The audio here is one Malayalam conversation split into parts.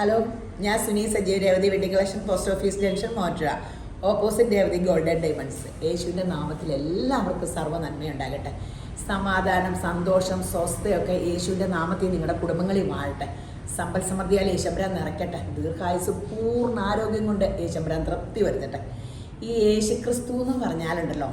ഹലോ, ഞാൻ Suni Sajeev, Revathi wedding collection, post office junction, മോട്ര, ഓപ്പോസിറ്റ് രേവതി ഗോൾഡൻ ഡയമണ്ട്സ്. യേശുവിൻ്റെ നാമത്തിൽ എല്ലാവർക്കും സർവ്വ നന്മയുണ്ടാകട്ടെ. സമാധാനം, സന്തോഷം, സ്വസ്ഥയൊക്കെ യേശുവിൻ്റെ നാമത്തിൽ നിങ്ങളുടെ കുടുംബങ്ങളിൽ വാഴട്ടെ. സമ്പൽ സമൃദ്ധിയാൽ യേശുമ്പരാൻ നിറയ്ക്കട്ടെ. ദീർഘായുസ്, പൂർണ്ണ ആരോഗ്യം കൊണ്ട് യേശുമ്പരാൻ തൃപ്തി വരുത്തട്ടെ. ഈ യേശുക്രിസ്തു എന്ന് പറഞ്ഞാലുണ്ടല്ലോ,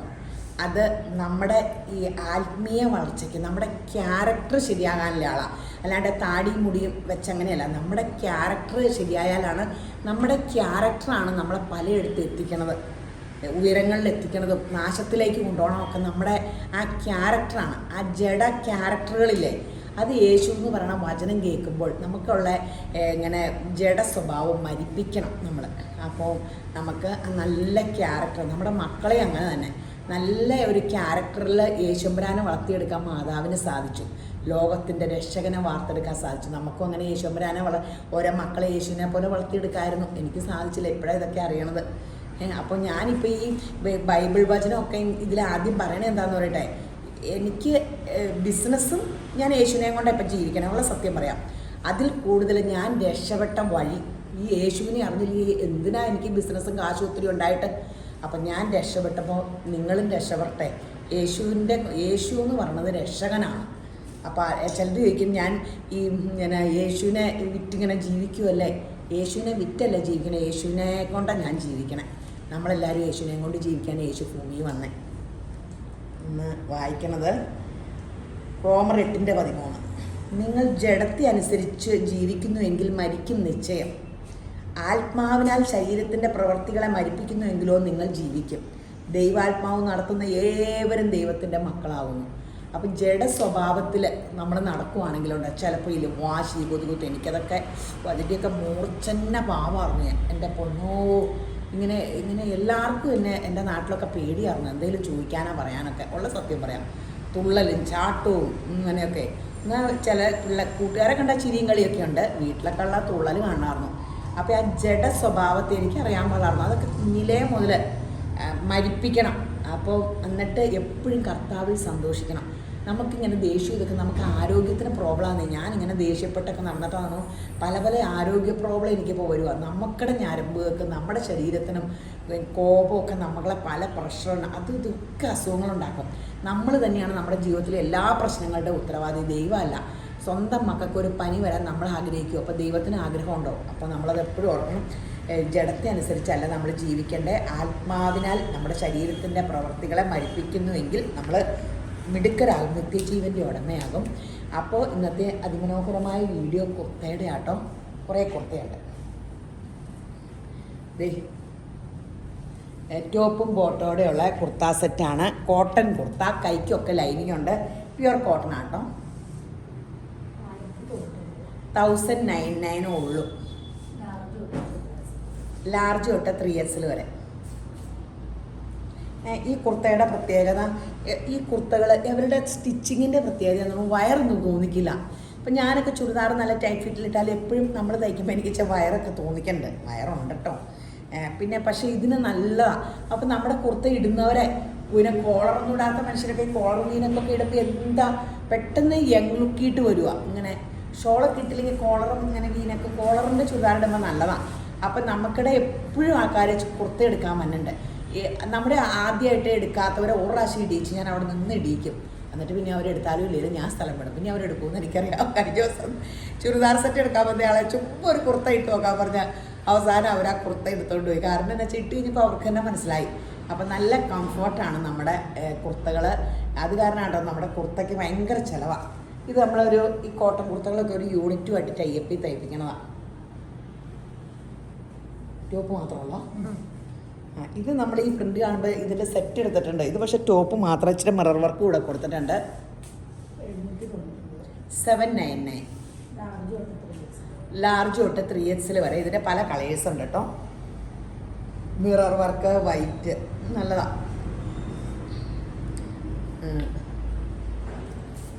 അത് നമ്മുടെ ഈ ആത്മീയ വളർച്ചയ്ക്ക്, നമ്മുടെ ക്യാരക്ടർ ശരിയാകാനുള്ള ആളാണ്. അല്ലാണ്ട് താടിയും മുടിയും വെച്ചങ്ങനെയല്ല. നമ്മുടെ ക്യാരക്ടർ ശരിയായാലാണ്, നമ്മുടെ ക്യാരക്ടറാണ് നമ്മളെ പലയിടത്ത് എത്തിക്കണത്, ഉയരങ്ങളിൽ എത്തിക്കണതും നാശത്തിലേക്ക് കൊണ്ടുപോകണമൊക്കെ നമ്മുടെ ആ ക്യാരക്ടറാണ്. ആ ജഡ ക്യാരക്ടറുകളില്ലേ, അത് യേശു എന്ന് പറയുന്ന വചനം കേൾക്കുമ്പോൾ നമുക്കുള്ള ഇങ്ങനെ ജഡ സ്വഭാവം മരിപ്പിക്കണം നമ്മൾ. അപ്പോൾ നമുക്ക് നല്ല ക്യാരക്ടർ, നമ്മുടെ മക്കളെ അങ്ങനെ തന്നെ നല്ല ഒരു ക്യാരക്ടറിൽ യേശുമ്പരാനെ വളർത്തിയെടുക്കാൻ മാതാവിന് സാധിച്ചു. ലോകത്തിൻ്റെ രക്ഷകനെ വാർത്തെടുക്കാൻ സാധിച്ചു. നമുക്കും അങ്ങനെ യേശുമ്പരാനെ ഓരോ മക്കളെ യേശുവിനെ പോലെ വളർത്തിയെടുക്കാമായിരുന്നു. എനിക്ക് സാധിച്ചില്ല, ഇപ്പോഴാണ് ഇതൊക്കെ അറിയണത്. അപ്പോൾ ഞാനിപ്പോൾ ഈ ബൈബിൾ വചനമൊക്കെ ഇതിലാദ്യം പറയണത് എന്താണെന്ന് പറയട്ടെ, എനിക്ക് ബിസിനസ്സും ഞാൻ യേശുവിനെ കൊണ്ട് ഇപ്പം ജീവിക്കണം, ഉള്ള സത്യം പറയാം. അതിൽ കൂടുതൽ ഞാൻ രക്ഷപ്പെട്ട വഴി ഈ യേശുവിനെ അറിഞ്ഞില്ലെങ്കിൽ എന്തിനാ എനിക്ക് ബിസിനസ്സും കാശും ഒത്തിരി ഉണ്ടായിട്ട്. അപ്പം ഞാൻ രക്ഷപ്പെട്ടപ്പോൾ നിങ്ങളും രക്ഷപ്പെടട്ടെ. യേശു എന്ന് പറയുന്നത് രക്ഷകനാണ്. അപ്പോൾ ചിലർ ചോദിക്കും, ഞാൻ ഈ ഇങ്ങനെ യേശുവിനെ വിറ്റിങ്ങനെ ജീവിക്കുമല്ലേ? യേശുവിനെ വിറ്റല്ലേ ജീവിക്കണേ, യേശുവിനെ കൊണ്ടാണ് ഞാൻ ജീവിക്കണേ. നമ്മളെല്ലാവരും യേശുവിനെ കൊണ്ട് ജീവിക്കാൻ യേശു ഭൂമിയിൽ വന്നേ. ഇന്ന് വായിക്കണത് റോമർ 8:13. നിങ്ങൾ ജഡത്തെ അനുസരിച്ച് ജീവിക്കുന്നുവെങ്കിൽ മരിക്കും നിശ്ചയം. ആത്മാവിനാൽ ശരീരത്തിൻ്റെ പ്രവൃത്തികളെ മരിപ്പിക്കുന്നുവെങ്കിലോ നിങ്ങൾ ജീവിക്കും. ദൈവാത്മാവ് നടത്തുന്ന ഏവരും ദൈവത്തിൻ്റെ മക്കളാവുന്നു. അപ്പം ജഡ സ്വഭാവത്തിൽ നമ്മൾ നടക്കുവാണെങ്കിലുണ്ട് ചിലപ്പോൾ ഇതിൽ വാശി, കൊതുകുത്ത്, എനിക്കതൊക്കെ അതിൻ്റെയൊക്കെ മൂർച്ചന്ന പാവായിരുന്നു ഞാൻ. എൻ്റെ പൊന്നോ, ഇങ്ങനെ എല്ലാവർക്കും എന്നെ എൻ്റെ നാട്ടിലൊക്കെ പേടിയായിരുന്നു എന്തെങ്കിലും ചോദിക്കാനോ പറയാനൊക്കെ. ഉള്ള സത്യം പറയാം, തുള്ളലും ചാട്ടവും ഇങ്ങനെയൊക്കെ. എന്നാൽ ചില കൂട്ടുകാരെ കണ്ട ചിരിയും കളിയൊക്കെ ഉണ്ട്, വീട്ടിലൊക്കെ ഉള്ള തുള്ളൽ കാണാമായിരുന്നു. അപ്പോൾ ആ ജഡ സ്വഭാവത്തെ എനിക്കറിയാൻ പാടായിരുന്നു. അതൊക്കെ കുഞ്ഞിലേ മുതൽ മരിപ്പിക്കണം. അപ്പോൾ എന്നിട്ട് എപ്പോഴും കർത്താവിൽ സന്തോഷിക്കണം. നമുക്കിങ്ങനെ ദേഷ്യം ഇതൊക്കെ നമുക്ക് ആരോഗ്യത്തിന് പ്രോബ്ലമാണ്. ഞാനിങ്ങനെ ദേഷ്യപ്പെട്ടൊക്കെ നടന്നിട്ടാണ് പല ആരോഗ്യ പ്രോബ്ലം എനിക്കിപ്പോൾ വരുക. നമുക്കിടെ ഞരമ്പുകൾക്ക്, നമ്മുടെ ശരീരത്തിനും കോപമൊക്കെ നമ്മളെ പല പ്രഷറുണ്ട്. ഇതൊക്കെ അസുഖങ്ങളുണ്ടാക്കും. നമ്മൾ തന്നെയാണ് നമ്മുടെ ജീവിതത്തിലെ എല്ലാ പ്രശ്നങ്ങളുടെ ഉത്തരവാദി, ദൈവമല്ല. സ്വന്തം മക്കൾക്ക് ഒരു പനി വരാൻ നമ്മൾ ആഗ്രഹിക്കും. അപ്പോൾ ദൈവത്തിന് ആഗ്രഹമുണ്ടോ? അപ്പോൾ നമ്മളത് എപ്പോഴും ഓർക്കണം. ജഡത്തെ അനുസരിച്ചല്ല നമ്മൾ ജീവിക്കേണ്ടേ, ആത്മാവിനാൽ നമ്മുടെ ശരീരത്തിൻ്റെ പ്രവൃത്തികളെ മരിപ്പിക്കുന്നുവെങ്കിൽ നമ്മൾ മിടുക്കരാകും, നിത്യജീവൻ്റെ ഉടമയാകും. അപ്പോൾ ഇന്നത്തെ അതിമനോഹരമായ വീഡിയോ കുർത്തയുടെ ആട്ടോ. കുറേ കുർത്തയുണ്ട്. ടോപ്പും ബോട്ടോടെയുള്ള കുർത്ത സെറ്റാണ്. കോട്ടൺ കുർത്ത, കൈക്കൊക്കെ ലൈനിങ് ഉണ്ട്. പ്യുവർ കോട്ടൺ ആട്ടോ. 1099 ഉള്ളൂ. ലാർജ് തൊട്ട് 3XL വരെ. ഈ കുർത്തയുടെ പ്രത്യേകത, ഈ കുർത്തകൾ ഇവരുടെ സ്റ്റിച്ചിങ്ങിൻ്റെ പ്രത്യേകത എന്ന് പറഞ്ഞാൽ വയറൊന്നും തോന്നിക്കില്ല. അപ്പം ഞാനൊക്കെ ചുരിദാർ നല്ല ടൈറ്റ് ഫിറ്റിലിട്ടാൽ എപ്പോഴും നമ്മൾ തയ്ക്കുമ്പോൾ എനിക്ക് വയറൊക്കെ തോന്നിക്കുന്നുണ്ട്. വയറുണ്ട് കേട്ടോ. പിന്നെ പക്ഷേ ഇതിന് നല്ലതാണ്. അപ്പം നമ്മുടെ കുർത്ത ഇടുന്നവരെ, പിന്നെ കോളറൊന്നും ഇടാത്ത മനുഷ്യരൊക്കെ ഈ കോളർ മീനൊക്കെ ഇടുമ്പോൾ എന്താ പെട്ടെന്ന് യങ് ലുക്കിയിട്ട് വരിക. ഇങ്ങനെ ഷോളൊക്കെ ഇട്ടില്ലെങ്കിൽ കോളറും ഇങ്ങനെ വീനൊക്കെ കോളറിൻ്റെ ചുരിദാറിടുമ്പോൾ നല്ലതാണ്. അപ്പം നമുക്കിടെ എപ്പോഴും ആൾക്കാർ കുർത്ത എടുക്കാൻ വന്നിട്ടുണ്ട്. നമ്മുടെ ആദ്യമായിട്ട് എടുക്കാത്തവരെ ഒരു പ്രാവശ്യം ഇടിയിച്ച് ഞാൻ അവിടെ നിന്ന് ഇടിയിക്കും. എന്നിട്ട് പിന്നെ അവരെടുത്താലും ഇല്ലെങ്കിൽ ഞാൻ സ്ഥലം വിടും. പിന്നെ അവരെടുക്കുമെന്ന് എനിക്കറിയാം. കഴിഞ്ഞ ദിവസം ചുരിദാർ സെറ്റ് എടുക്കാൻ വന്ന ആളെ ചുമ്മാ ഒരു കുർത്ത ഇട്ട് നോക്കാൻ പറഞ്ഞാൽ അവസാനം അവർ ആ കുർത്ത എടുത്തുകൊണ്ട് പോയി. കാരണം എന്താ വെച്ചാൽ ഇട്ട് കഴിഞ്ഞപ്പോൾ അവർക്ക് തന്നെ മനസ്സിലായി. അപ്പം നല്ല കംഫർട്ടാണ് നമ്മുടെ കുർത്തകൾ. അത് കാരണമാണോ നമ്മുടെ കുർത്തയ്ക്ക് ഭയങ്കര ചിലവാണ്. ഇത് നമ്മളൊരു ഈ കോട്ടൺ കുർത്തകളൊക്കെ ഒരു യൂണിറ്റുമായിട്ട് ടൈപ്പിൽ തയ്പ്പിക്കണതാണ്. ടോപ്പ് മാത്രമല്ല, ഇത് നമ്മൾ ഈ പ്രിൻ്റ് കാണുമ്പോൾ ഇതിൻ്റെ സെറ്റ് എടുത്തിട്ടുണ്ട്. ഇത് പക്ഷേ ടോപ്പ് മാത്രം, ഇച്ചിരി മിറർ വർക്ക് കൂടെ കൊടുത്തിട്ടുണ്ട്. 799. ലാർജ് തൊട്ട് 3XL വരെ. ഇതിൻ്റെ പല കളേഴ്സ് ഉണ്ട് കേട്ടോ. മിറർ വർക്ക്, വൈറ്റ്, നല്ലതാണ്.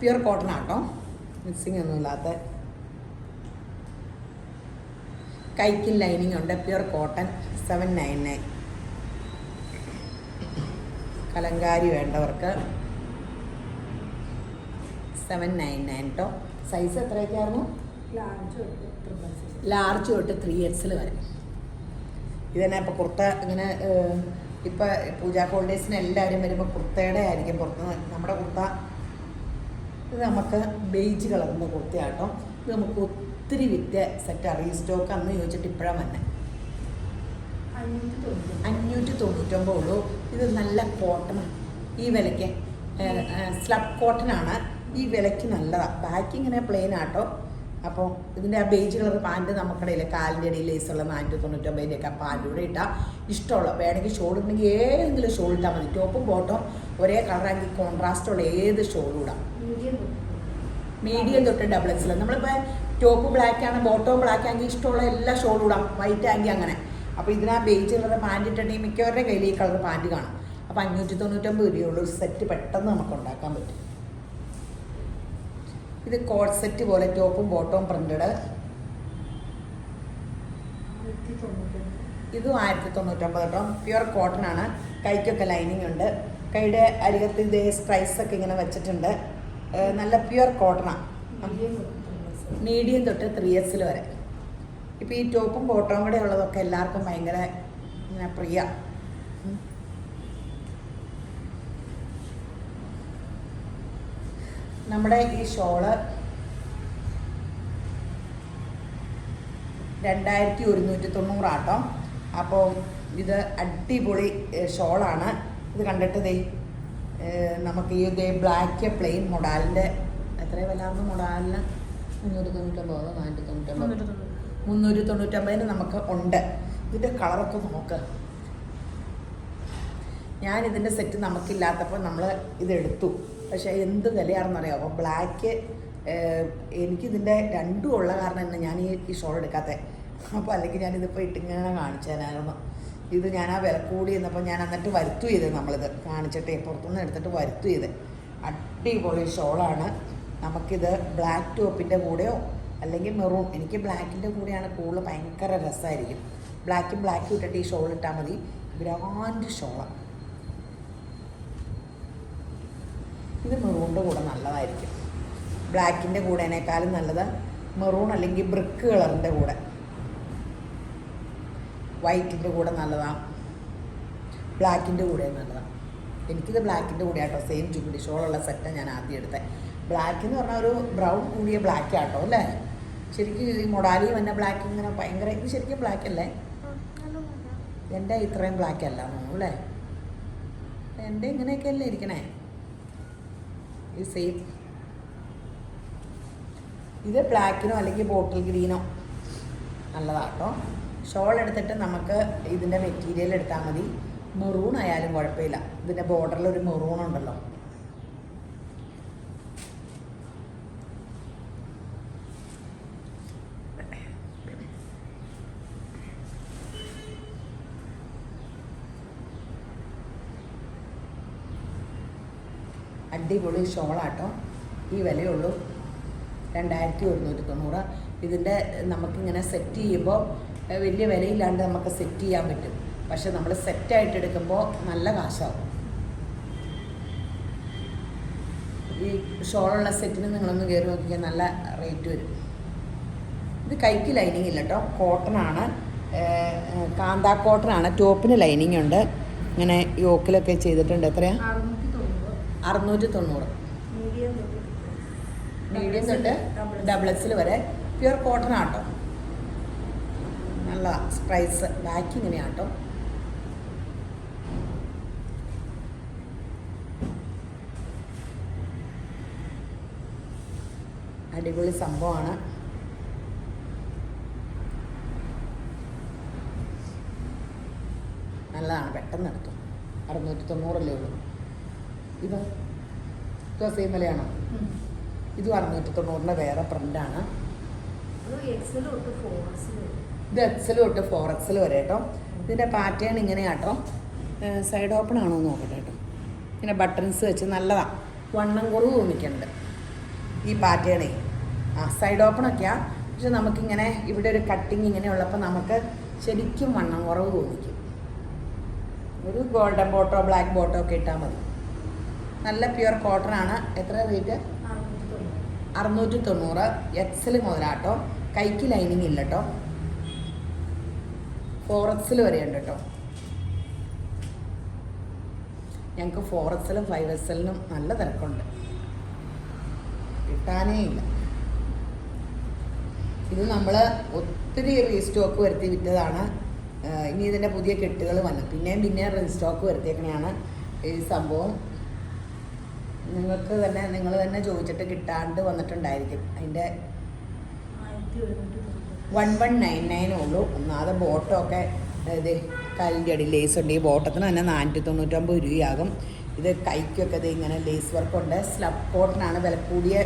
പ്യുവർ കോട്ടൺ ആട്ടോ, മിക്സിങ് ഒന്നും ഇല്ലാത്ത. കൈക്കും ലൈനിങ് ഉണ്ട്. Pure cotton 799. കലങ്കാരി വേണ്ടവർക്ക് 799 കേട്ടോ. സൈസ് എത്രയൊക്കെയായിരുന്നു? ലാർജ് 666. ലാർജ് തൊട്ട് 3XL വരെ. ഇത് തന്നെ ഇപ്പോൾ കുർത്ത ഇങ്ങനെ ഇപ്പോൾ പൂജാ ഹോളിഡേയ്സിന് എല്ലാവരും വരുമ്പോൾ കുർത്തയുടെ ആയിരിക്കും പുറത്ത്. നമ്മുടെ കുർത്ത ഇത് നമുക്ക് ബേജ് കളറിൻ്റെ കുർത്തയാട്ടോ. ഇത് നമുക്ക് ഒത്തിരി വിറ്റ സെറ്റ് റീസ്റ്റോക്ക് അന്ന് ചോദിച്ചിട്ട് ഇപ്പോഴാണ് വന്നെ. 599 ഉള്ളൂ. ഇത് നല്ല കോട്ടണാണ് ഈ വിലയ്ക്ക്. സ്ലബ് കോട്ടനാണ് ഈ വിലയ്ക്ക് നല്ലതാണ്. ബാക്കി ഇങ്ങനെ പ്ലെയിൻ ആട്ടോ. അപ്പോൾ ഇതിൻ്റെ ആ ബേജ് കളർ പാൻറ്റ് നമുക്കിടയിൽ കാലിൻ്റെ ഇടയിൽ ലേസുള്ള 499 പാൻറ്റ് കൂടെ ഇട്ടാൽ ഇഷ്ടമുള്ള വേണമെങ്കിൽ ഷോൾ ഇട്ടുണ്ടെങ്കിൽ ഏതെങ്കിലും ഷോൾ ഇട്ടാൽ മതി. ടോപ്പും ബോട്ടവും ഒരേ കളറാക്കി കോൺട്രാസ്റ്റുള്ള ഏത് ഷോളും ഇടാം. മീഡിയം തൊട്ട് XXL. നമ്മളിപ്പോൾ ടോപ്പ് ബ്ലാക്ക് ആണ് ബോട്ടവും ബ്ലാക്ക് ആണെങ്കിൽ ഇഷ്ടമുള്ള എല്ലാ ഷോളും ഇടാം. വൈറ്റ് ആണെങ്കിൽ അങ്ങനെ. അപ്പോൾ ഇതിനാ ബേജ് കളർ പാൻറ്റ് ഇട്ടിട്ടുണ്ടെങ്കിൽ മിക്കവരുടെ കയ്യിൽ ഈ കളർ പാൻറ്റ് കാണും. അപ്പോൾ 599 രൂപയുള്ള ഒരു സെറ്റ് പെട്ടെന്ന് നമുക്ക് ഉണ്ടാക്കാൻ പറ്റും. ഇത് കോട്ട് സെറ്റ് പോലെ ടോപ്പും ബോട്ടവും പ്രിന്റഡ്. ഇതും 1099 കേട്ടോ. പ്യുവർ കോട്ടൺ ആണ്. കൈക്കൊക്കെ ലൈനിങ് ഉണ്ട്. കൈയുടെ അരികത്ത് ഇതേ സ്ട്രൈസൊക്കെ ഇങ്ങനെ വെച്ചിട്ടുണ്ട്. നല്ല പ്യുവർ കോട്ടണാണ്. മീഡിയം തൊട്ട് 3XL വരെ. ഇപ്പോൾ ഈ ടോപ്പും ബോട്ടവും കൂടെ ഉള്ളതൊക്കെ എല്ലാവർക്കും ഭയങ്കര പ്രിയ. നമ്മുടെ ഈ ഷോള് 2190 ആട്ടോ. അപ്പോൾ ഇത് അടിപൊളി ഷോളാണ്. ഇത് കണ്ടിട്ട് ദേ നമുക്ക് ഈ ദേ ബ്ലാക്ക് പ്ലെയിൻ മൊഡാലിൻ്റെ എത്ര വിലാർന്ന് മൊഡാലിന് 399 നമുക്ക് ഉണ്ട്. ഇതിൻ്റെ കളറൊക്കെ നോക്ക്. ഞാനിതിൻ്റെ സെറ്റ് നമുക്കില്ലാത്തപ്പോൾ നമ്മൾ ഇതെടുത്തു. പക്ഷേ എന്ത് വിലയാണെന്നറിയാം. അപ്പോൾ ബ്ലാക്ക് എനിക്കിതിൻ്റെ രണ്ടും ഉള്ള കാരണം തന്നെ ഞാൻ ഈ ഷോൾ എടുക്കാത്തത്. അപ്പോൾ അല്ലെങ്കിൽ ഞാനിതിപ്പോൾ ഇട്ടിങ്ങനെ കാണിച്ചു തരാമായിരുന്നു. ഇത് ഞാൻ ആ വില കൂടി എന്നപ്പോൾ ഞാൻ എന്നിട്ട് വരുത്തു ചെയ്ത് നമ്മളിത് കാണിച്ചിട്ട് പുറത്തുനിന്ന് എടുത്തിട്ട് വരുത്തു ചെയ്ത്. അടിപൊളി ഷോളാണ്. നമുക്കിത് ബ്ലാക്ക് ടോപ്പിൻ്റെ കൂടെയോ അല്ലെങ്കിൽ മെറൂൺ, എനിക്ക് ബ്ലാക്കിൻ്റെ കൂടെയാണ് കൂടുതൽ ഭയങ്കര രസമായിരിക്കും. ബ്ലാക്കും ഇട്ടിട്ട് ഈ ഷോൾ ഇട്ടാൽ മതി. ഗ്രാൻഡ് ഷോളാണ്. ഇത് മെറൂണിൻ്റെ കൂടെ നല്ലതായിരിക്കും. ബ്ലാക്കിൻ്റെ കൂടെനേക്കാളും നല്ലത് മെറൂൺ അല്ലെങ്കിൽ ബ്രിക്ക് കളറിൻ്റെ കൂടെ. വൈറ്റിൻ്റെ കൂടെ നല്ലതാണ്. ബ്ലാക്കിൻ്റെ കൂടെ നല്ലതാണ്. എനിക്കിത് ബ്ലാക്കിൻ്റെ കൂടെ ആട്ടോ. സെയിം ചുണ്ടി ഷോളുള്ള സെറ്റാണ് ഞാൻ ആദ്യം എടുത്തത്. ബ്ലാക്ക് എന്ന് പറഞ്ഞാൽ ഒരു ബ്രൗൺ കൂടിയ ബ്ലാക്ക് ആട്ടോ അല്ലേ. ശരിക്കും ഈ മൊഡാലി വന്ന ബ്ലാക്ക് ഇങ്ങനെ ഭയങ്കര ഇത് ശരിക്കും ബ്ലാക്ക് അല്ലേ? എൻ്റെ ഇത്രയും ബ്ലാക്ക് അല്ല തോന്നുന്നു അല്ലേ. എൻ്റെ ഇങ്ങനെയൊക്കെയല്ലേ ഇരിക്കണേ. ഈ സെയിം ഇത് ബ്ലാക്കിനോ അല്ലെങ്കിൽ ബോട്ടിൽ ഗ്രീനോ നല്ലതാട്ടോ. ഷോൾ എടുത്തിട്ട് നമുക്ക് ഇതിൻ്റെ മെറ്റീരിയൽ എടുത്താൽ മതി. മെറൂൺ ആയാലും കുഴപ്പമില്ല. ഇതിൻ്റെ ബോർഡറിൽ ഒരു മെറൂൺ ഉണ്ടല്ലോ. അടിപൊളി ഷോളാട്ടോ. ഈ വിലയുള്ളൂ 2190. ഇതിൻ്റെ നമുക്കിങ്ങനെ സെറ്റ് ചെയ്യുമ്പോൾ വലിയ വിലയില്ലാണ്ട് നമുക്ക് സെറ്റ് ചെയ്യാൻ പറ്റും. പക്ഷെ നമ്മൾ സെറ്റായിട്ട് എടുക്കുമ്പോൾ നല്ല കാശാവും. ഈ ഷോളുള്ള സെറ്റിന് നിങ്ങളൊന്ന് കയറി നോക്കിയാൽ നല്ല റേറ്റ് വരും. ഇത് കൈക്ക് ലൈനിങ് ഇല്ല കേട്ടോ. കോട്ടനാണ്, കാന്താ കോട്ടനാണ്. ടോപ്പിന് ലൈനിങ് ഉണ്ട്. ഇങ്ങനെ യോക്കിലൊക്കെ ചെയ്തിട്ടുണ്ട്. എത്രയാണ്? 690. മീഡിയം തൊട്ട് XXL വരെ. പ്യുവർ കോട്ടൺ ആട്ടോ. നല്ല സ്പ്രൈസ് ബാക്ക് ഇങ്ങനെയാട്ടോ. അടിപൊളി സംഭവമാണ്. നല്ലതാണ്. പെട്ടെന്ന് എടുത്തു. 690 ഉള്ളൂ. ഇത് സെയിം വിലയാണോ? ഇത് 690 വേറെ പ്രിൻ്റാണ്. ഇത് XL തൊട്ട് 4XL വരെ കേട്ടോ. ഇതിൻ്റെ പാറ്റേൺ ഇങ്ങനെയാട്ടോ. സൈഡ് ഓപ്പൺ ആണോ എന്ന് നോക്കട്ടെ കേട്ടോ. ഇങ്ങനെ ബട്ടൺസ് വെച്ച് നല്ലതാണ്. വണ്ണം കുറവ് തോന്നിക്കുന്നുണ്ട് ഈ പാറ്റേണേ. സൈഡ് ഓപ്പണൊക്കെയാണ്. പക്ഷെ നമുക്കിങ്ങനെ ഇവിടെ ഒരു കട്ടിങ് ഇങ്ങനെ ഉള്ളപ്പോൾ നമുക്ക് ശരിക്കും വണ്ണം കുറവ് തോന്നിക്കും. ഒരു ഗോൾഡൻ ബോട്ടോ ബ്ലാക്ക് ബോട്ടോ ഒക്കെ ഇട്ടാൽ മതി. നല്ല പ്യുവർ കോട്ടൺ ആണ്. എത്ര റേറ്റ്? 690. XL മുതലാട്ടോ. കൈക്ക് ലൈനിങ് ഇല്ല കേട്ടോ. 4XL വരെ ഉണ്ട് കേട്ടോ. ഞങ്ങൾക്ക് 4XL 5XL നല്ല തിരക്കുണ്ട്, കിട്ടാനേ ഇല്ല. ഇത് നമ്മൾ ഒത്തിരി റീസ്റ്റോക്ക് വരുത്തി വിറ്റതാണ്. ഇനി ഇതിൻ്റെ പുതിയ കെട്ടുകൾ വന്നു പിന്നെയും റീസ്റ്റോക്ക് വരുത്തിയേക്കണെയാണ് ഈ സംഭവം. നിങ്ങൾ തന്നെ ചോദിച്ചിട്ട് കിട്ടാണ്ട് വന്നിട്ടുണ്ടായിരിക്കും. അതിൻ്റെ 1199 ഉള്ളൂ. ഒന്നാമത് ബോട്ടമൊക്കെ ഇത് കാലിൻ്റെ അടി ലേസ് ഉണ്ട്. ഈ ബോട്ടത്തിന് തന്നെ 499 രൂപയാകും. ഇത് കൈക്കൊക്കെ ഇത് ഇങ്ങനെ ലേസ് വർക്കുണ്ട്. സ്ലബ് കോട്ടനാണ്, വില കൂടിയ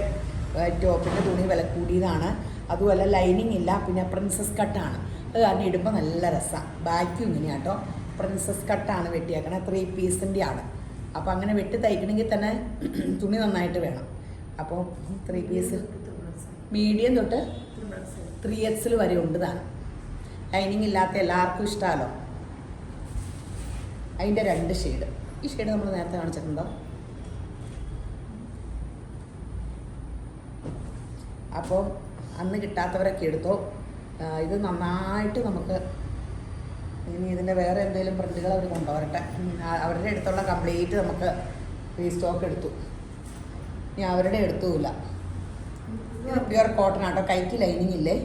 ടോപ്പിൻ്റെ തുണി വില കൂടിയതാണ്. അതുപോലെ ലൈനിങ് ഇല്ല. പിന്നെ പ്രിൻസസ് കട്ടാണ്. അത് കാരണം ഇടുമ്പോൾ നല്ല രസമാണ്. ബാക്കും ഇങ്ങനെയാണ് കേട്ടോ. പ്രിൻസസ് കട്ടാണ് വെട്ടിയേക്കണേ. 3 പീസിൻ്റെ ആണ്. അപ്പോൾ അങ്ങനെ വെട്ടി തയ്ക്കണമെങ്കിൽ തന്നെ തുണി നന്നായിട്ട് വേണം. അപ്പോൾ 3 പീസ് മീഡിയം തൊട്ട് 3XL വരെ ഉണ്ട് താൻ. ലൈനിങ് ഇല്ലാത്ത എല്ലാവർക്കും ഇഷ്ടമല്ലോ. അതിൻ്റെ 2 ഷെയ്ഡ്. ഈ ഷെയ്ഡ് നമ്മൾ നേരത്തെ കാണിച്ചിട്ടുണ്ടോ? അപ്പോൾ അന്ന് കിട്ടാത്തവരൊക്കെ എടുത്തോ. ഇത് നന്നായിട്ട് നമുക്ക് ഇനി ഇതിൻ്റെ വേറെ എന്തെങ്കിലും പ്രിൻറ്റുകൾ അവർ കൊണ്ടുവരട്ടെ. അവരുടെ അടുത്തുള്ള കംപ്ലീറ്റ് നമുക്ക് റീസ്റ്റോക്ക് എടുത്തു. ഇനി അവരുടെ എടുത്തുമില്ല. ഇത് പ്യുവർ കോട്ടൺ ആട്ടോ. കൈക്ക് ലൈനിങ് ഇല്ലേ.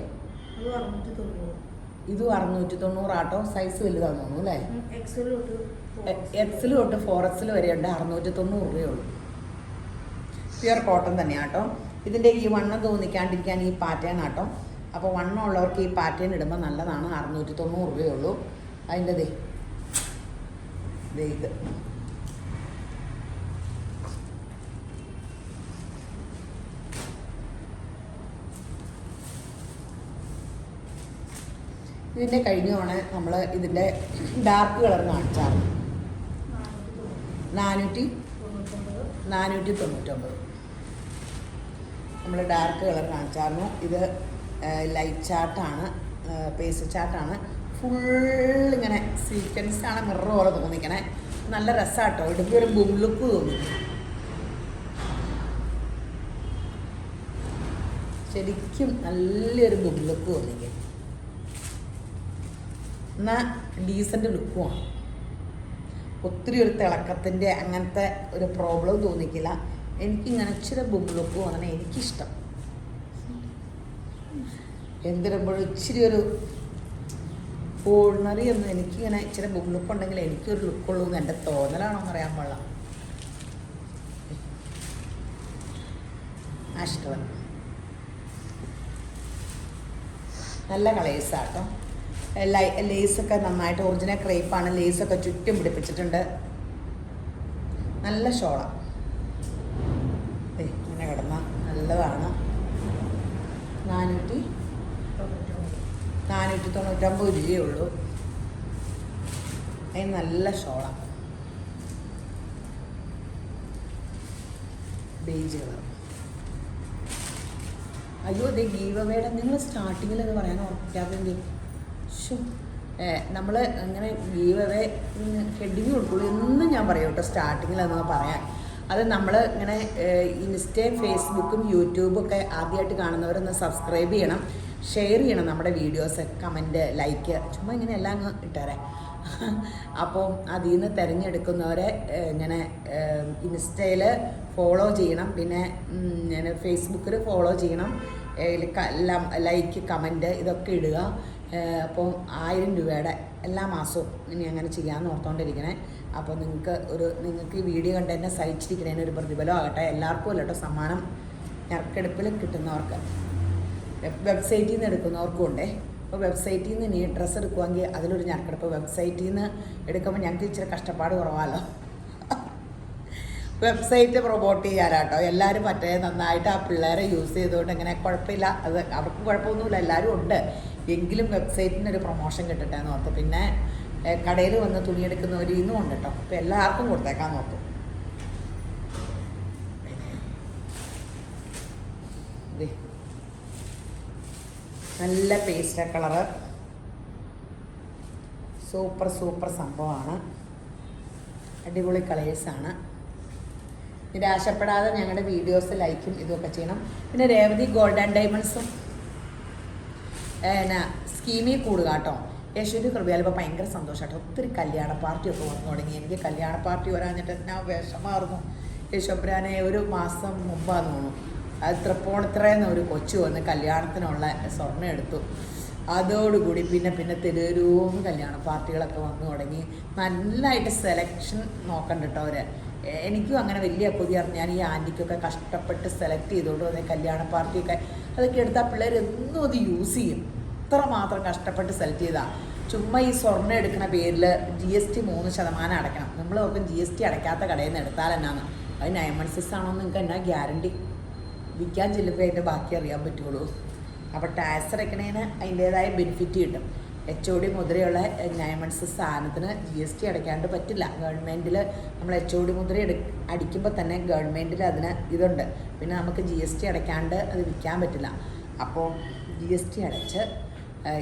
ഇത് 690 ആട്ടോ. സൈസ് വലുതാന്ന് തോന്നുന്നു അല്ലേ. XL തൊട്ട് 4XL വരെ ഉണ്ട്. 690 രൂപയുള്ളൂ. പ്യുവർ കോട്ടൺ തന്നെയാട്ടോ. ഇതിൻ്റെ ഈ വണ്ണം തോന്നിക്കാണ്ടിരിക്കാൻ ഈ പാറ്റേൺ ആട്ടോ. അപ്പോൾ വണ്ണം ഉള്ളവർക്ക് ഈ പാറ്റേൺ ഇടുമ്പോൾ നല്ലതാണ്. 690 രൂപയുള്ളൂ. അതിൻ്റെ ഇത് ഇതിൻ്റെ കഴിഞ്ഞോണ് നമ്മൾ ഇതിൻ്റെ ഡാർക്ക് കളർ കാണിച്ചാണ് 499. നമ്മൾ ഡാർക്ക് കളർ കാണിച്ചായിരുന്നു. ഇത് ലൈറ്റ് ചാർട്ടാണ്, പേസ്റ്റ് ചാർട്ടാണ്. ഫുള്ളിങ്ങനെ സീക്വൻസാണ്, മിറർ പോലെ തോന്നിക്കണേ. നല്ല രസമാട്ടോ. ഇടുമ്പോൾ ഒരു ബും ലുക്ക് തോന്നി. ശരിക്കും നല്ലൊരു ബും ലുക്ക് തോന്നിക്കും. എന്നാൽ ഡീസൻ്റ് ലുക്കുമാണ്. ഒത്തിരി ഒരു തിളക്കത്തിൻ്റെ അങ്ങനത്തെ ഒരു പ്രോബ്ലം തോന്നിക്കില്ല. എനിക്കിങ്ങനെ ഇച്ചിരി ബും ലുക്ക് തോന്നണേ എനിക്കിഷ്ടം. എന്തിടുമ്പോഴും ഇച്ചിരി ഒരു ഓർഡിനറി ഒന്നും എനിക്കിങ്ങനെ ഇച്ചിരി ബും ലുക്ക് ഉണ്ടെങ്കിൽ എനിക്കൊരു ലുക്കുള്ളൂ എന്ന് എൻ്റെ തോന്നലാണോ എന്ന് അറിയാൻ പാടില്ല. ആഷ് കളർ നല്ല കളേഴ്സാട്ടോ. ലേസൊക്കെ നന്നായിട്ട് ഒറിജിനൽ ക്രേപ്പാണ്. ലേസൊക്കെ ചുറ്റും പിടിപ്പിച്ചിട്ടുണ്ട്. നല്ല ഷോളാണ്. ഇങ്ങനെ കിടന്ന നല്ലതാണ്. 499 രൂപയേ ഉള്ളൂ. അതിന് നല്ല ഷോളാണ്. Beige colour. അയ്യോ അതെ ഗീവ് അവേയുടെ നിങ്ങൾ സ്റ്റാർട്ടിങ്ങിൽ എന്ന് പറയാൻ ഓർപ്പിക്കാതെ നമ്മൾ അങ്ങനെ ഗീവ് അവേ ഹെഡിങ് കൊടുക്കുള്ളൂ എന്നും ഞാൻ പറയും കേട്ടോ. സ്റ്റാർട്ടിങ്ങിൽ എന്ന് പറയാൻ അത് നമ്മൾ ഇങ്ങനെ ഇൻസ്റ്റയും ഫേസ്ബുക്കും യൂട്യൂബും ഒക്കെ ആദ്യമായിട്ട് കാണുന്നവരൊന്ന് സബ്സ്ക്രൈബ് ചെയ്യണം, ഷെയർ ചെയ്യണം നമ്മുടെ വീഡിയോസ്, കമൻറ്റ്, ലൈക്ക്, ചുമ്മാ ഇങ്ങനെ എല്ലാം അങ്ങ് ഇട്ടേരെ. അപ്പോൾ അതിൽ നിന്ന് തിരഞ്ഞെടുക്കുന്നവരെ ഇങ്ങനെ ഇൻസ്റ്റയിൽ ഫോളോ ചെയ്യണം, പിന്നെ ഫേസ്ബുക്കിൽ ഫോളോ ചെയ്യണം, ലൈക്ക്, കമൻറ്റ് ഇതൊക്കെ ഇടുക. അപ്പോൾ 1000 രൂപയുടെ എല്ലാ മാസവും ഇനി അങ്ങനെ ചെയ്യാമെന്ന് ഓർത്തുകൊണ്ടിരിക്കണേ. അപ്പോൾ നിങ്ങൾക്ക് ഈ വീഡിയോ കണ്ട് തന്നെ സഹിച്ചിരിക്കണേന് ഒരു പ്രതിഫലം ആകട്ടെ. എല്ലാവർക്കും അല്ല കേട്ടോ സമ്മാനം. ഞെറുക്കെടുപ്പിൽ കിട്ടുന്നവർക്ക്, വെബ്സൈറ്റിൽ നിന്ന് എടുക്കുന്നവർക്കും ഉണ്ടേ. അപ്പോൾ വെബ്സൈറ്റിൽ നിന്ന് ഇനി ഡ്രസ്സ് എടുക്കുമെങ്കിൽ അതിലൊരു ഞെറുക്കെടുപ്പ്. വെബ്സൈറ്റിൽ നിന്ന് എടുക്കുമ്പോൾ ഞങ്ങൾക്ക് ഇച്ചിരി കഷ്ടപ്പാട് കുറവാണല്ലോ. വെബ്സൈറ്റ് പ്രൊമോട്ട് ചെയ്യാനാട്ടോ എല്ലാവരും. മറ്റേ നന്നായിട്ട് ആ പിള്ളേരെ യൂസ് ചെയ്തുകൊണ്ട് അങ്ങനെ കുഴപ്പമില്ല, അത് അവർക്ക് കുഴപ്പമൊന്നുമില്ല, എല്ലാവരും ഉണ്ട്. എങ്കിലും വെബ്സൈറ്റിനൊരു പ്രൊമോഷൻ കിട്ടട്ടെ എന്ന് ഓർത്തു. പിന്നെ കടയിൽ വന്ന് തുണിയെടുക്കുന്നവർ ഇന്നും ഉണ്ട് കേട്ടോ. അപ്പോൾ എല്ലാവർക്കും കൊടുത്തേക്കാൻ നോക്കും. നല്ല പേസ്റ്റ കളറ്, സൂപ്പർ സംഭവമാണ്. അടിപൊളി കളേഴ്സാണ്. നിരാശപ്പെടാതെ ഞങ്ങളുടെ വീഡിയോസ് ലൈക്കും ഇതൊക്കെ ചെയ്യണം. പിന്നെ രേവതി ഗോൾഡ് ആൻഡ് ഡയമണ്ട്സും എന്നാ സ്കീമിൽ കൂടുക കേട്ടോ. യേശുവിൻ്റെ കൃപയാൽ ഇപ്പോൾ ഭയങ്കര സന്തോഷമാട്ടോ. ഒത്തിരി കല്യാണ പാർട്ടിയൊക്കെ വന്നു തുടങ്ങി. എനിക്ക് കല്യാണ പാർട്ടി വരാഞ്ഞിട്ട് ഞാൻ വിഷമായിരുന്നു. യേശുബ്രാനെ ഒരു മാസം മുമ്പാന്ന് തോന്നുന്നു അത് തൃപ്പൂണിത്തുറയിൽ നിന്ന് ഒരു കൊച്ചു വന്ന് കല്യാണത്തിനുള്ള സ്വർണ്ണം എടുത്തു. അതോടുകൂടി പിന്നെ തെരുവും കല്യാണ പാർട്ടികളൊക്കെ വന്നു തുടങ്ങി. നല്ലതായിട്ട് സെലക്ഷൻ നോക്കണ്ട കേട്ടോ അവർ. എനിക്കും അങ്ങനെ വലിയ കൊതിയായിരുന്നു. ഞാൻ ഈ ആൻറ്റിക്കൊക്കെ കഷ്ടപ്പെട്ട് സെലക്ട് ചെയ്തുകൊണ്ട് വന്ന കല്യാണ പാർട്ടിയൊക്കെ അതൊക്കെ എടുത്താൽ പിള്ളേർ എന്നും അത് യൂസ് ചെയ്യും. ഇത്ര മാത്രം കഷ്ടപ്പെട്ട് സെലക്ട് ചെയ്താൽ ചുമ്മാ ഈ സ്വർണ്ണം എടുക്കുന്ന പേരിൽ GST 3% അടയ്ക്കണം. നമ്മൾ നോക്കും GST അടയ്ക്കാത്ത കടയിൽ നിന്ന് എടുത്താൽ എന്നാന്ന്. അത് 916 ആണോ എന്ന് നിങ്ങൾക്ക് എന്നാ ഗ്യാരണ്ടി? വിൽക്കാൻ ചെല്ലുമ്പോൾ അതിൻ്റെ ബാക്കി അറിയാൻ പറ്റുള്ളൂ. അപ്പോൾ ടാക്സ് അടയ്ക്കണേന് അതിൻ്റേതായ ബെനിഫിറ്റ് കിട്ടും. HOD മുദ്രയുള്ള 916 സാധനത്തിന് GST അടയ്ക്കാണ്ട് പറ്റില്ല. ഗവൺമെൻറ്റിൽ നമ്മൾ HOD മുദ്ര അടിക്കുമ്പോൾ തന്നെ ഗവൺമെൻറ്റിൽ അതിന് ഇതുണ്ട്. പിന്നെ നമുക്ക് GST അടയ്ക്കാണ്ട് അത് വിൽക്കാൻ പറ്റില്ല. അപ്പോൾ GST അടച്ച്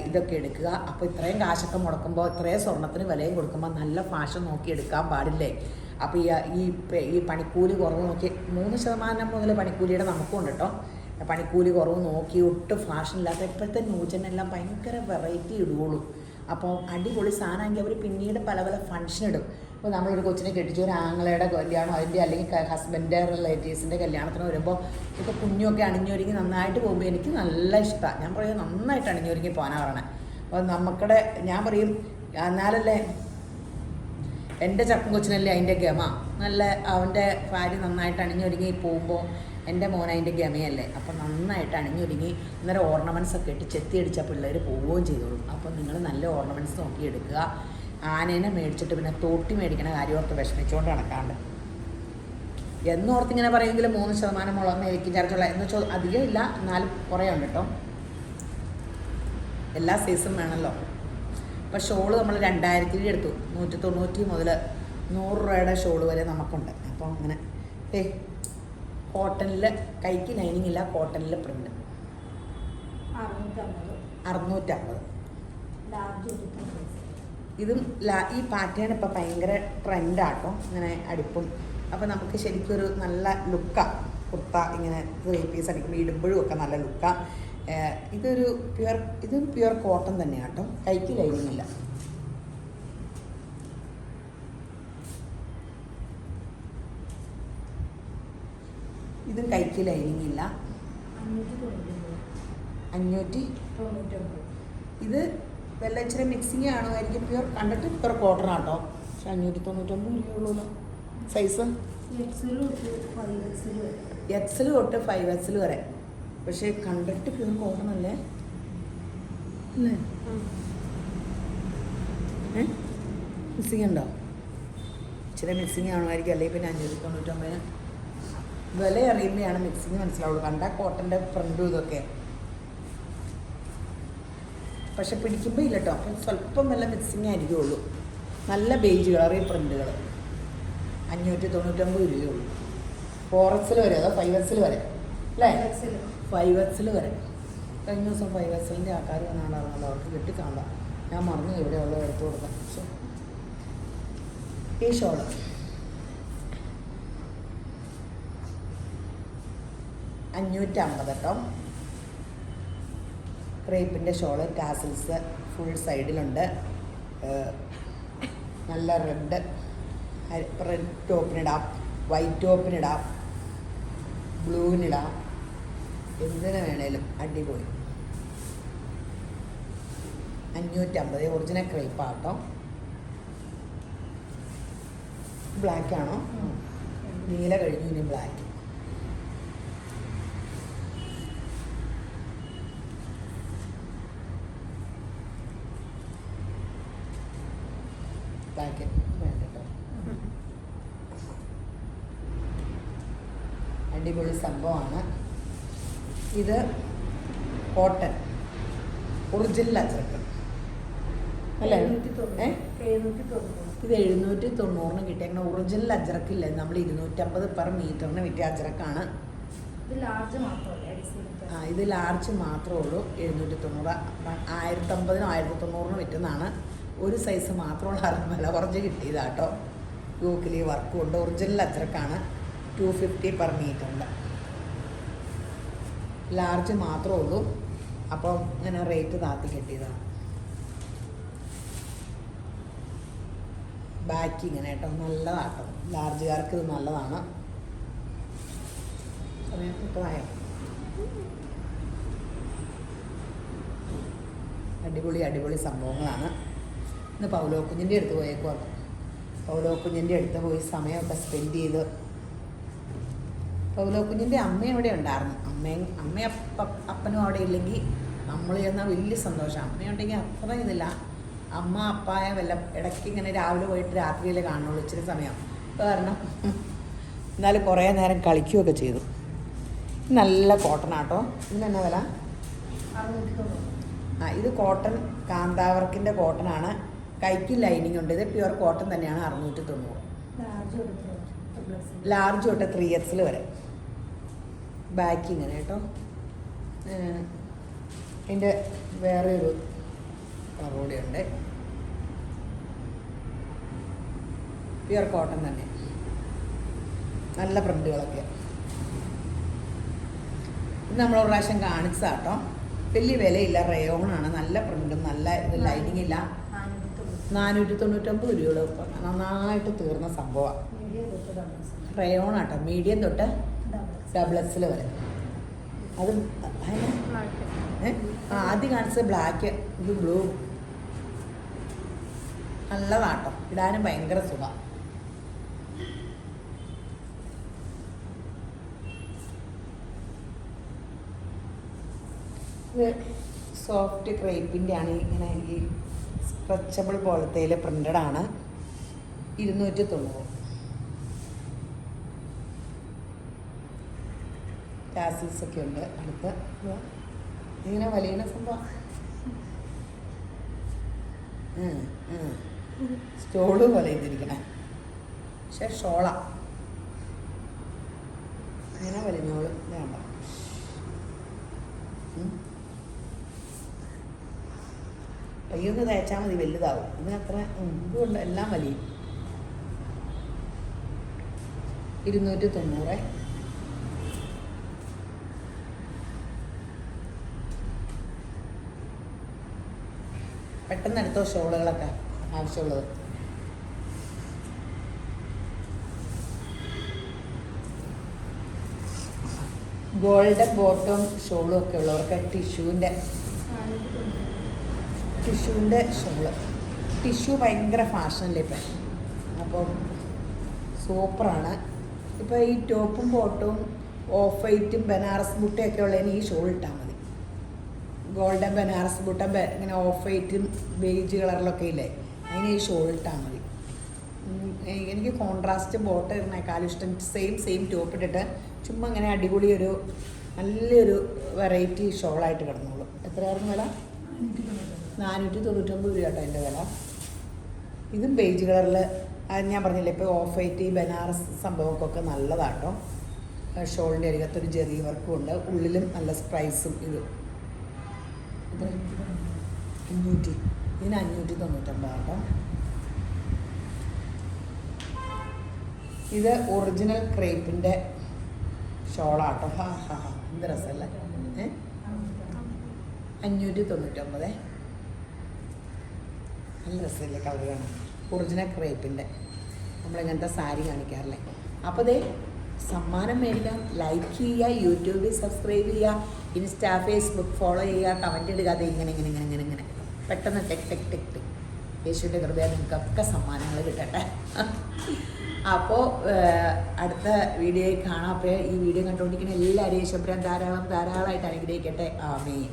ഇതൊക്കെ എടുക്കുക. അപ്പോൾ ഇത്രയും കാശൊക്കെ മുടക്കുമ്പോൾ ഇത്രയും സ്വർണ്ണത്തിന് വിലയും കൊടുക്കുമ്പോൾ നല്ല ഫാഷൻ നോക്കി എടുക്കാൻ പാടില്ലേ? അപ്പോൾ ഈ പണിക്കൂലി കുറവ് നോക്കി 3% മുതൽ പണിക്കൂലിയുടെ നമുക്കും ഉണ്ട് കേട്ടോ. പണിക്കൂലി കുറവ് നോക്കി ഒട്ടും ഫാഷനില്ലാത്ത ഇപ്പോഴത്തെ ന്യൂജനെല്ലാം ഭയങ്കര വെറൈറ്റി ഇടുകയുള്ളൂ. അപ്പോൾ അടിപൊളി സാധനമെങ്കിൽ അവർ പിന്നീട് പല ഫംഗ്ഷൻ ഇടും. ഇപ്പോൾ നമ്മളൊരു കൊച്ചിനെ കെട്ടിച്ചു, ഒരു ആങ്ങളയുടെ കല്യാണം അതിൻ്റെ അല്ലെങ്കിൽ ഹസ്ബൻഡിൻ്റെ റിലേറ്റീവ്സിൻ്റെ കല്യാണത്തിന് വരുമ്പോൾ ഇപ്പോൾ കുഞ്ഞൊക്കെ അണിഞ്ഞൊരുങ്ങി നന്നായിട്ട് പോകുമ്പോൾ എനിക്ക് നല്ല ഇഷ്ടമാണ്. ഞാൻ പറയും നന്നായിട്ട് അണിഞ്ഞൊരുങ്ങി പോകാനാണ് പറയണേ. അപ്പോൾ നമുക്കിടെ ഞാൻ പറയും എന്നാലല്ലേ എൻ്റെ ചക്കും കൊച്ചിനല്ലേ അതിൻ്റെ ഗമ. നല്ല അവൻ്റെ ഭാര്യ നന്നായിട്ട് അണിഞ്ഞൊരുങ്ങി പോകുമ്പോൾ എൻ്റെ മോൻ അതിൻ്റെ ഗമയല്ലേ. അപ്പോൾ നന്നായിട്ട് അണിഞ്ഞൊരുങ്ങി അന്നേരം ഓർണമെൻറ്റ്സ് ഒക്കെ ഇട്ട് ചെത്തിയടിച്ച പിള്ളേർ പോവുകയും ചെയ്തോളും. അപ്പോൾ നിങ്ങൾ നല്ല ഓർണമെൻറ്റ്സ് നോക്കി എടുക്കുക. ആനേനെ മേടിച്ചിട്ട് പിന്നെ തോട്ടി മേടിക്കണ കാര്യമോർത്ത് വിഷമിച്ചുകൊണ്ട് നടക്കാണ്ട് എന്നോർത്തിങ്ങനെ പറയുമെങ്കിൽ 3% മുളക് മേടിക്കും ചാർജുള്ള എന്ന് വെച്ചാൽ അധികം ഇല്ല, എന്നാലും കുറേ ഉണ്ട് കേട്ടോ. എല്ലാ സൈസും വേണമല്ലോ. അപ്പോൾ ഷോള് നമ്മൾ 2000 എടുത്തു. 190 മുതൽ 100 രൂപയുടെ ഷോള് വരെ നമുക്കുണ്ട്. അപ്പോൾ അങ്ങനെ കോട്ടണിൽ കൈക്ക് ലൈനിങ് ഇല്ല, കോട്ടണിൽ പ്രിൻ്റ് 650. ഇതും ഈ പാറ്റേൺ ഇപ്പോൾ ഭയങ്കര ട്രെൻഡാട്ടോ, ഇങ്ങനെ അടിപ്പും. അപ്പോൾ നമുക്ക് ശരിക്കൊരു നല്ല ലുക്കാണ്. കുർത്ത ഇങ്ങനെ 3 പീസ് അടിക്കുമ്പോൾ ഇടുമ്പോഴും ഒക്കെ നല്ല ലുക്കാണ്. ഇതൊരു പ്യുവർ കോട്ടൺ തന്നെയാണ് കേട്ടോ. കൈക്ക് ലൈനിങ് ഇല്ല. ഇതും കൈക്ക് ലൈനിങ് ഇല്ല. 599. ഇത് വെള്ള ഇച്ചിരി മിക്സിങ് ആണുമായിരിക്കും. പ്യുവർ കണ്ടിട്ട് പ്യുവർ കോട്ടൺ ആട്ടോ. പക്ഷെ 599 ഉള്ളൂല്ലോ. സൈസ് XL തൊട്ട് 5XL വരെ. പക്ഷേ കണ്ടിട്ട് പ്യുവർ കോട്ടൺ അല്ലേ അല്ലേ? മിക്സിങ് ഉണ്ടോ? ഇച്ചിരി മിക്സിങ് ആണുമായിരിക്കും. അല്ലെങ്കിൽ പിന്നെ 599. വില അറിയുമ്പോഴാണ് മിക്സിങ് മനസ്സിലാവുള്ളൂ. കണ്ടാൽ കോട്ടൻ്റെ പ്രിൻറ്റും ഇതൊക്കെ. പക്ഷെ പിടിക്കുമ്പോൾ ഇല്ല കേട്ടോ. അപ്പം സ്വല്പം നല്ല മിക്സിങ് ആയിരിക്കുള്ളൂ. നല്ല ബേജ് കളറിൽ പ്രിൻറ്റുകൾ 599 രൂപയുള്ളൂ. 4XL വരെ അതോ 5XL വരെ അല്ലേ? 5XL വരെ. കഴിഞ്ഞ ദിവസം 5XLൻ്റെ ആൾക്കാർ വന്നാണല്ലോ. അവർക്ക് കിട്ടിക്കാണാം. ഞാൻ മറന്നു എവിടെയുള്ളത് എടുത്തു കൊടുക്കാം. പക്ഷേ ഈ ഷോള് 550 കേട്ടോ. ക്രേപ്പിൻ്റെ ഷോള് ടാസിൽസ് ഫുൾ സൈഡിലുണ്ട്. നല്ല റെഡ് ടോപ്പിനിടാം, വൈറ്റ് ടോപ്പിനിടാം, ബ്ലൂവിനിടാം, എന്തിനു വേണേലും അടിപൊളി. 550 ഒറിജിനൽ ക്രേപ്പാട്ടോ. ബ്ലാക്ക് ആണോ? നീല കഴിഞ്ഞു, ഇനി ബ്ലാക്ക്. ബ്ലാക്ക് വേണ്ട കേട്ടോ. അടിപൊളി സംഭവമാണ് ഇത്. കോട്ടൺ ഒറിജിനൽ അച്ചടക്കം അല്ലേ? ഇത് 790 കിട്ടിയേക്കണ ഒറിജിനൽ അജറക്കില്ല. നമ്മൾ 250 പെർ മീറ്ററിന് കിട്ടിയ അജറക്കാണ്. ഇത് ലാർജ് മാത്രമേ ഉള്ളൂ. 790. 1050-നും 1090-നും വിറ്റുന്നതാണ്. ഒരു സൈസ് മാത്രമുള്ള വില കുറച്ച് കിട്ടിയതാട്ടോ. യൂക്കിലി വർക്കും ഉണ്ട്. ഒറിജിനൽ അജറക്കാണ്. 250 പെർ മീറ്ററിൻ്റെ ലാർജ് മാത്രമേ ഉള്ളൂ. അപ്പം ഇങ്ങനെ റേറ്റ് താത്തി കെട്ടിയതാണ്. ബാക്കി ഇങ്ങനെ കേട്ടോ, നല്ലതാട്ടോ, ലാർജുകാർക്ക് ഇത് നല്ലതാണ്. സമയം 30 അടിപൊളി സംഭവങ്ങളാണ്. ഇന്ന് പൗലോ കുഞ്ഞിൻ്റെ അടുത്ത് പോയേക്കുവാണ്. പൗലോ കുഞ്ഞിൻ്റെ അടുത്ത് പോയി സമയമൊക്കെ സ്പെൻഡ് ചെയ്ത്. പൗലോ കുഞ്ഞിൻ്റെ അമ്മ അവിടെ ഉണ്ടായിരുന്നു. അമ്മയും അപ്പനും അവിടെ ഇല്ലെങ്കിൽ നമ്മൾ ചെന്നാൽ വലിയ സന്തോഷം. അമ്മയുണ്ടെങ്കിൽ അത്ര ഇതില്ല. അമ്മ അപ്പായ വല്ല ഇടയ്ക്ക് ഇങ്ങനെ രാവിലെ പോയിട്ട് രാത്രിയിലേ കാണുള്ളൂ ഇച്ചിരി സമയം. കാരണം എന്നാലും കുറേ നേരം കളിക്കുകയൊക്കെ ചെയ്തു. നല്ല കോട്ടനാട്ടോ. ഇതിനെന്നാ വില? ഇത് കോട്ടൺ, കാന്താവർക്കിൻ്റെ കോട്ടനാണ്. കൈക്ക് ലൈനിങ് ഉണ്ട്. ഇത് പ്യുവർ കോട്ടൺ തന്നെയാണ്. 690. ലാർജ് തൊട്ട് 3X വരെ. ബാക്കി ഇങ്ങനെ കേട്ടോ. ഇതിൻ്റെ വേറെ ഒരു കറോടിയുണ്ട്. പ്യുവർ കോട്ടൺ തന്നെ, നല്ല പ്രിൻ്റുകളൊക്കെ. ഇത് നമ്മൾ ഒരു പ്രാവശ്യം കാണിച്ചതാട്ടോ. വലിയ വിലയില്ല, റയോണാണ്. നല്ല പ്രിൻറ്റും നല്ല ഇത്, ലൈനിങ് ഇല്ല. 499 രൂപ. നന്നായിട്ട് തീർന്ന സംഭവമാണ്. റയോണാട്ടോ. മീഡിയം തൊട്ട് ഡബിൾഎക്സിൽ വരെ. അത് ആദ്യം കാണിച്ചത് ബ്ലാക്ക്, ഇത് ബ്ലൂ. നല്ലതാട്ടോ, ഇടാനും ഭയങ്കര സുഖം. ഇത് സോഫ്റ്റ് ക്രേപ്പിൻ്റെ ആണ്. ഇങ്ങനെ ഈ സ്ട്രെച്ചബിൾ പോലത്തേൽ പ്രിൻ്റഡ് ആണ്. 290. ടാസിൽസ് ഒക്കെ ഉണ്ട്. അടുത്ത് ഇങ്ങനെ വലിയ സംഭവം. സ്റ്റോള് പോലെ ചെയ്തിരിക്കണേ, പക്ഷെ ഷോള അങ്ങനെ വലിഞ്ഞോള് വേണ്ട. പയ്യൊന്ന് തേച്ചാൽ മതി, വലുതാവും. ഇതിനത്ര ഇതുകൊണ്ട് എല്ലാം വലിയും. 290. പെട്ടെന്ന് എടുത്തോ ഷോളുകളൊക്കെ ആവശ്യമുള്ളത്. ഗോൾഡൻ ബോട്ടം ഷോളും ഒക്കെ ഉള്ളവർക്ക് ടിഷ്യൂവിൻ്റെ ഷോള്. ടിഷ്യൂ ഭയങ്കര ഫാഷനല്ലേ ഇപ്പം. അപ്പം സൂപ്പറാണ്. ഇപ്പോൾ ഈ ടോപ്പും ബോട്ടവും ഓഫ് വൈറ്റും ബനാറസ് ബുട്ടയൊക്കെ ഉള്ളതിന് ഈ ഷോൾ ഇട്ടാൽ മതി. ഗോൾഡൻ ബനാറസ് ബുട്ട ഇങ്ങനെ ഓഫ് വൈറ്റും ബേജ് കളറിലൊക്കെ ഇല്ലേ, അതിന് ഈ ഷോൾ ഇട്ടാൽ മതി. എനിക്ക് കോൺട്രാസ്റ്റ് ബോട്ട ഇടുന്നേക്കാളും ഇഷ്ടം സെയിം ടോപ്പ് ഇട്ടിട്ട് ചുമ്മാ ഇങ്ങനെ അടിപൊളി ഒരു നല്ലൊരു വെറൈറ്റി ഷോളായിട്ട് കിടന്നോളൂ. എത്രയായിരുന്നു വില? 499 രൂപ കേട്ടോ എൻ്റെ വില. ഇതും ബേജ് കളറിൽ, അത് ഞാൻ പറഞ്ഞില്ലേ ഇപ്പോൾ ഓഫ് വൈറ്റ് ബനാറസ് സംഭവമൊക്കെ നല്ലതാട്ടോ. ഷോളിൻ്റെ അരികത്തൊരു ജെറി വർക്കും ഉണ്ട്, ഉള്ളിലും നല്ല സ്പ്രൈസും. ഇത് 500, ഇതിന് 599 കേട്ടോ. ഇത് ഒറിജിനൽ ക്രേപ്പിൻ്റെ ഷോളാട്ടോ. എന്ത് രസമല്ലേ. 599. നല്ല രസമല്ലേ കളർ കാണാൻ. ഒറിജിനൽ ക്രേപ്പിൻ്റെ നമ്മളിങ്ങനത്തെ സാരി കാണിക്കാറില്ലേ. അപ്പോൾ ദേ സമ്മാനം മേടിക്കാം. ലൈക്ക് ചെയ്യുക, യൂട്യൂബിൽ സബ്സ്ക്രൈബ് ചെയ്യുക, ഇൻസ്റ്റാ ഫേസ്ബുക്ക് ഫോളോ ചെയ്യുക, കമൻറ്റ് ഇടുക. അത് ഇങ്ങനെ പെട്ടെന്ന് ടെക് യേശുവിൻ്റെ കൃപയാൽ നിങ്ങൾക്കൊക്കെ സമ്മാനങ്ങൾ കിട്ടട്ടെ. അപ്പോൾ അടുത്ത വീഡിയോയിൽ കാണാം. അപ്പോൾ ഈ വീഡിയോ കണ്ടുകൊണ്ടിരിക്കുന്ന എല്ലാവരെയും യേശുബ്രാൻ ധാരാളമായിട്ട് അനുഗ്രഹിക്കട്ടെ. ആമേൻ.